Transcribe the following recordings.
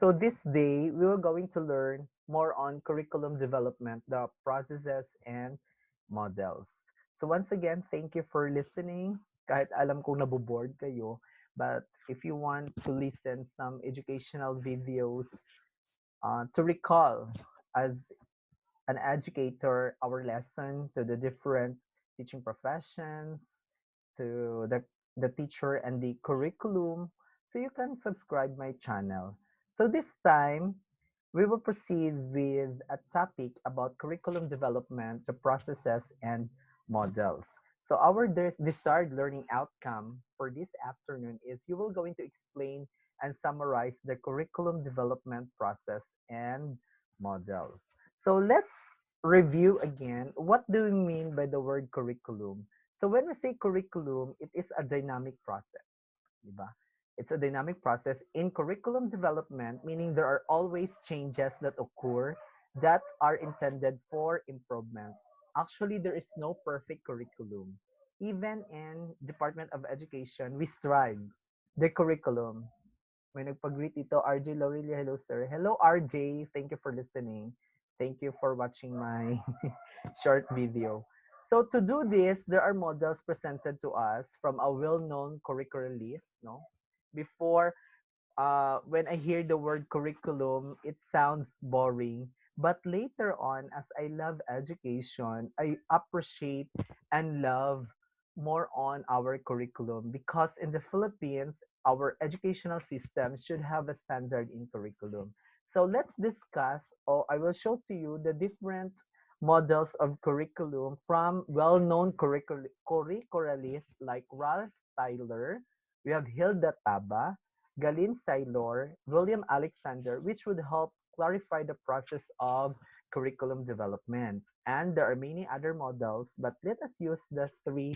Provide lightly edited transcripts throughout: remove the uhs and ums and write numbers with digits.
So this day, we are going to learn more on curriculum development, the processes and models. So once again, thank you for listening. Kahit alam kong naboboard kayo, but if you want to listen some educational videos to recall as an educator our lesson to the different teaching professions, to the teacher and the curriculum, so you can subscribe my channel. So this time, we will proceed with a topic about curriculum development, the processes and models. So our desired learning outcome for this afternoon is you will going to explain and summarize the curriculum development process and models. So let's review again. What do we mean by the word curriculum? So when we say curriculum, it is a dynamic process, diba? It's a dynamic process in curriculum development, meaning there are always changes that occur that are intended for improvement. Actually, there is no perfect curriculum. Even in Department of Education, we strive the curriculum. May nagpag-greet ito, RJ Laurelia. Hello, sir. Hello, RJ. Thank you for listening. Thank you for watching my short video. So to do this, there are models presented to us from a well-known curricular list. No, before when I hear the word curriculum, it sounds boring. But later on, as I love education, I appreciate and love more on our curriculum because in the Philippines, our educational system should have a standard in curriculum. So let's discuss, or I will show to you the different models of curriculum from well-known curricularists like Ralph Tyler. We have Hilda Taba, Galin Saylor, William Alexander, which would help clarify the process of curriculum development. And there are many other models, but let us use the three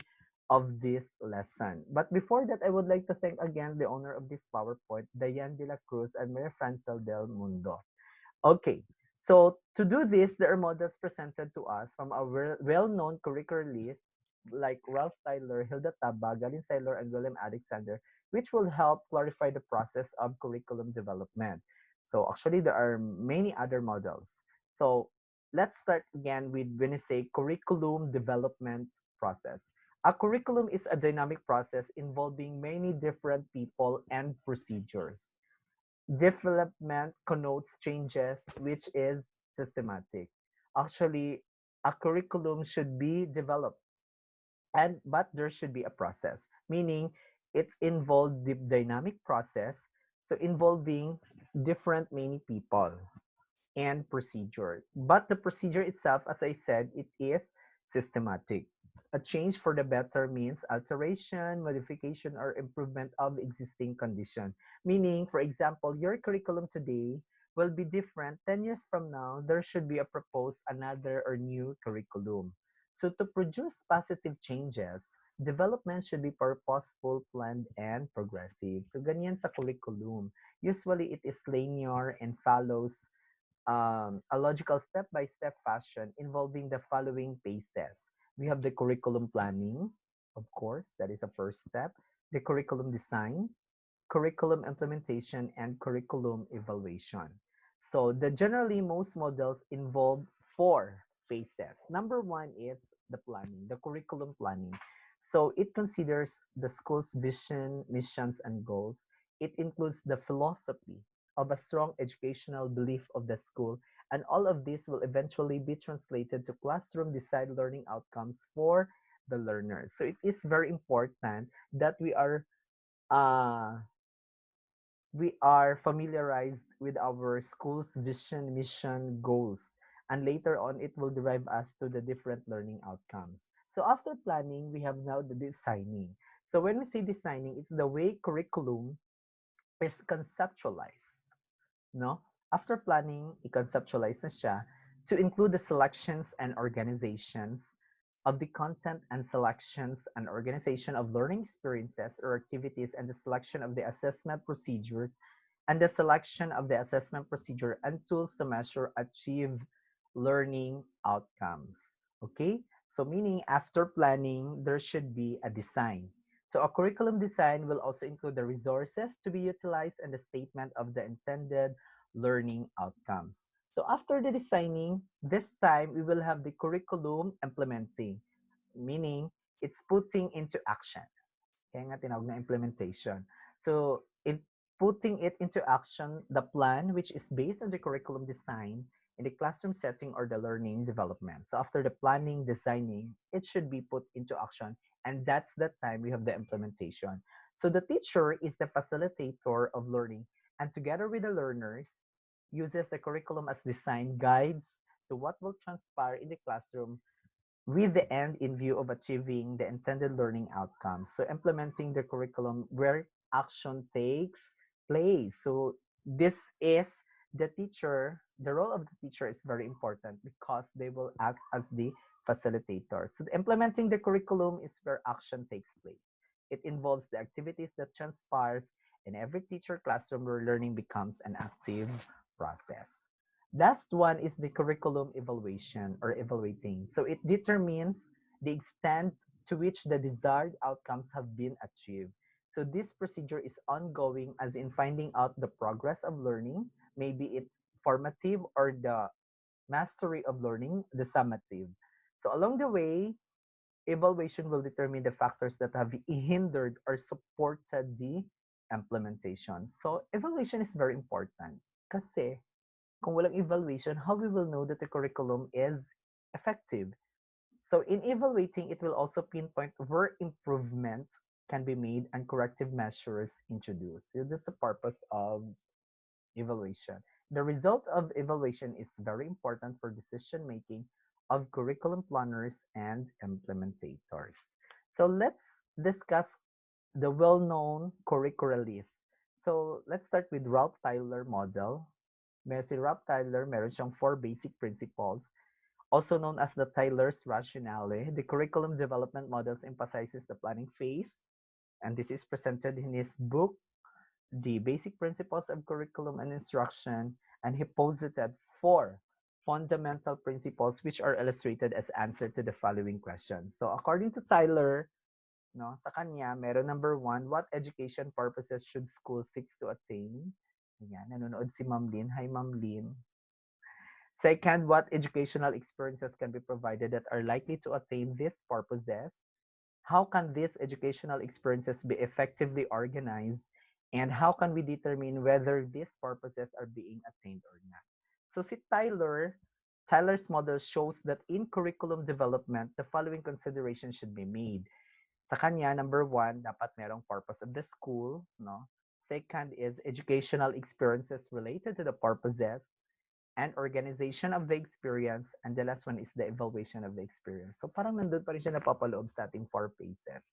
of this lesson. But before that, I would like to thank again the owner of this PowerPoint, Diane de la Cruz and Maria Francel del Mundo. Okay, so to do this, there are models presented to us from a well-known curricular list like Ralph Tyler, Hilda Taba, Galin Saylor, and William Alexander, which will help clarify the process of curriculum development. So actually, there are many other models. So let's start again with when I say curriculum development process. A curriculum is a dynamic process involving many different people and procedures. Development connotes changes, which is systematic. Actually, a curriculum should be developed, and but there should be a process, meaning it's involved the dynamic process, so involving different many people and procedure. But the procedure itself, as I said, it is systematic. A change for the better means alteration, modification, or improvement of existing condition. Meaning, for example, your curriculum today will be different. 10 years from now, there should be a proposed another or new curriculum. So to produce positive changes, development should be purposeful, planned, and progressive. So ganyan sa curriculum. Usually, it is linear and follows a logical step-by-step fashion involving the following phases. We have the curriculum planning, of course, that is a first step, the curriculum design, curriculum implementation, and curriculum evaluation. So the generally most models involve four phases. Number one is the planning, the curriculum planning. So it considers the school's vision, missions, and goals. It includes the philosophy of a strong educational belief of the school, and all of this will eventually be translated to classroom desired learning outcomes for the learners. So it is very important that uh, we are familiarized with our school's vision, mission, goals, and later on it will derive us to the different learning outcomes. So after planning, we have now the designing. So when we say designing, it's the way curriculum is conceptualized, no? After planning, i-conceptualize na siya to include the selections and organizations of the content and selections and organization of learning experiences or activities and the selection of the assessment procedures and the selection of the assessment procedure and tools to measure achieve learning outcomes. Okay? So meaning after planning, there should be a design. So a curriculum design will also include the resources to be utilized and the statement of the intended learning outcomes. So after the designing, this time we will have the curriculum implementing, meaning it's putting into action. Kaya nga tinawag na implementation. So, in putting it into action, the plan, which is based on the curriculum design in the classroom setting or the learning development. So, after the planning, designing, it should be put into action. And that's the time we have the implementation. So, the teacher is the facilitator of learning, and together with the learners, uses the curriculum as design guides to what will transpire in the classroom with the end in view of achieving the intended learning outcomes. So implementing the curriculum where action takes place. So this is the teacher, the role of the teacher is very important because they will act as the facilitator. So implementing the curriculum is where action takes place. It involves the activities that transpires in every teacher classroom where learning becomes an active process. Last one is the curriculum evaluation or evaluating. So it determines the extent to which the desired outcomes have been achieved. So this procedure is ongoing as in finding out the progress of learning, maybe it's formative or the mastery of learning, the summative. So along the way, evaluation will determine the factors that have hindered or supported the implementation. So evaluation is very important kasi kung walang evaluation, how we will know that the curriculum is effective? So in evaluating, it will also pinpoint where improvement can be made and corrective measures introduced. So that's the purpose of evaluation. The result of evaluation is very important for decision making of curriculum planners and implementators. So let's discuss the well-known curricularists. So let's start with Ralph Tyler model. Si Ralph Tyler, meron siyang four basic principles, also known as the Tyler's rationale. The curriculum development models emphasizes the planning phase, and this is presented in his book, The Basic Principles of Curriculum and Instruction, and he posited four fundamental principles which are illustrated as answer to the following questions. So according to Tyler, no, sa kanya, meron number one, what education purposes should schools seek to attain? Ayan, nanonood si Ma'am Lynn. Hi, Ma'am Lynn. Second, what educational experiences can be provided that are likely to attain these purposes? How can these educational experiences be effectively organized? And how can we determine whether these purposes are being attained or not? So si Tyler's model shows that in curriculum development, the following considerations should be made. Sa kanya, number one, dapat merong purpose of the school, no? Second is educational experiences related to the purposes and organization of the experience. And the last one is the evaluation of the experience. So parang nandun pa rin siya napapaloob sa ating four phases.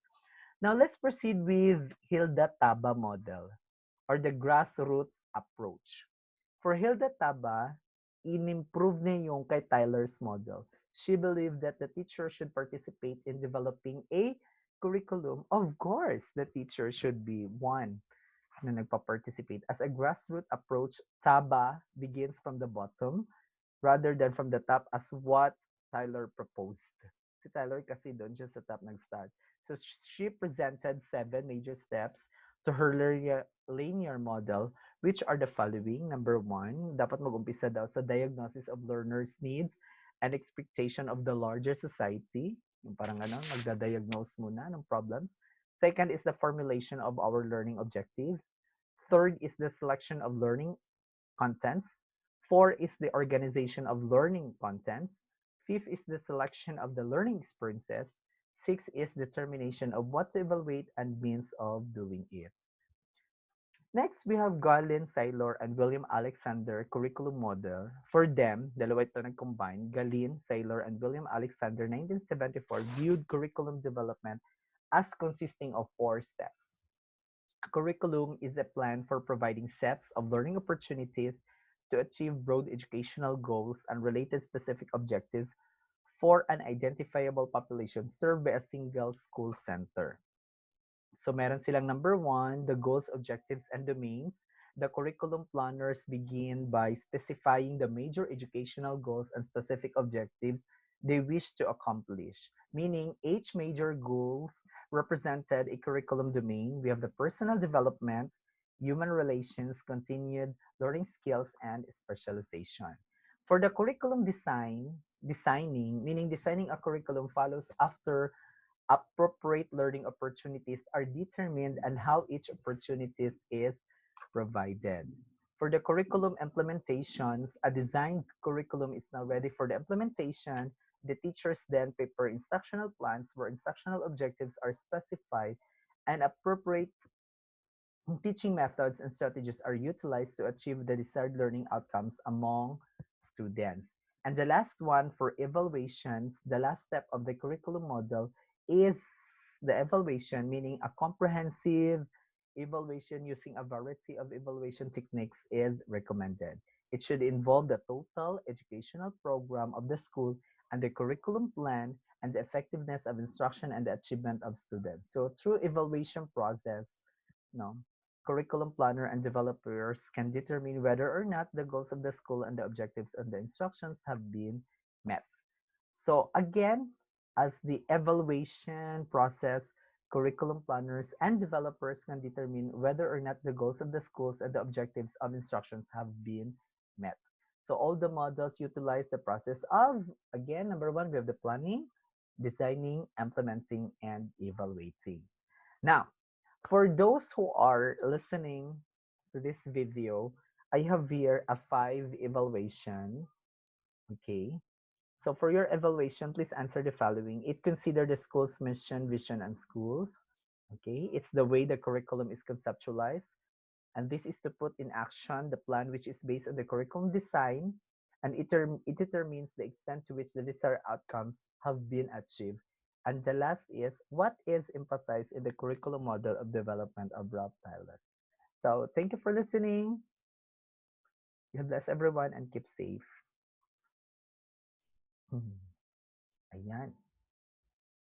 Now, let's proceed with Hilda Taba model or the grassroots approach. For Hilda Taba, in-improve niya yung kay Tyler's model. She believed that the teacher should participate in developing a curriculum. Of course, the teacher should be one na nagpa-participate. As a grassroots approach, Taba begins from the bottom rather than from the top as what Tyler proposed. Si Tyler kasi doon siya sa top nag-start. So she presented seven major steps to her linear model, which are the following. Number one, dapat mag-umpisa daw sa diagnosis of learners' needs and expectation of the larger society. Yung parang ano, magda-diagnose muna ng problems. Second is the formulation of our learning objectives. Third is the selection of learning contents. Four is the organization of learning contents. Fifth is the selection of the learning experiences. Six is determination of what to evaluate and means of doing it. Next, we have Galen Saylor and William Alexander curriculum model. For them, dalawa ito nag-combine, Galen Saylor and William Alexander 1974 viewed curriculum development as consisting of four steps. A curriculum is a plan for providing sets of learning opportunities to achieve broad educational goals and related specific objectives for an identifiable population served by a single school center. So meron silang number one, the goals, objectives, and domains. The curriculum planners begin by specifying the major educational goals and specific objectives they wish to accomplish, meaning each major goal represented a curriculum domain. We have the personal development, human relations, continued learning skills, and specialization. For the curriculum designing, meaning designing a curriculum follows after appropriate learning opportunities are determined and how each opportunities is provided. For the curriculum implementations, a designed curriculum is now ready for the implementation. The teachers then prepare instructional plans where instructional objectives are specified and appropriate teaching methods and strategies are utilized to achieve the desired learning outcomes among students. And the last one for evaluations, the last step of the curriculum model is the evaluation, meaning a comprehensive evaluation using a variety of evaluation techniques is recommended. It should involve the total educational program of the school and the curriculum plan and the effectiveness of instruction and the achievement of students. So through evaluation process, no, curriculum planner and developers can determine whether or not the goals of the school and the objectives and the instructions have been met. So again, as the evaluation process, curriculum planners and developers can determine whether or not the goals of the schools and the objectives of instructions have been met. So all the models utilize the process of, again, number one, we have the planning, designing, implementing, and evaluating. Now, for those who are listening to this video, I have here a 5 evaluation. Okay. So for your evaluation, please answer the following. It consider the school's mission, vision, and schools. Okay. It's the way the curriculum is conceptualized. And this is to put in action the plan which is based on the curriculum design. And it determines the extent to which the desired outcomes have been achieved. And the last is what is emphasized in the curriculum model of development of Rob Tyler. So thank you for listening. God bless everyone and keep safe. Mhm. Ayan.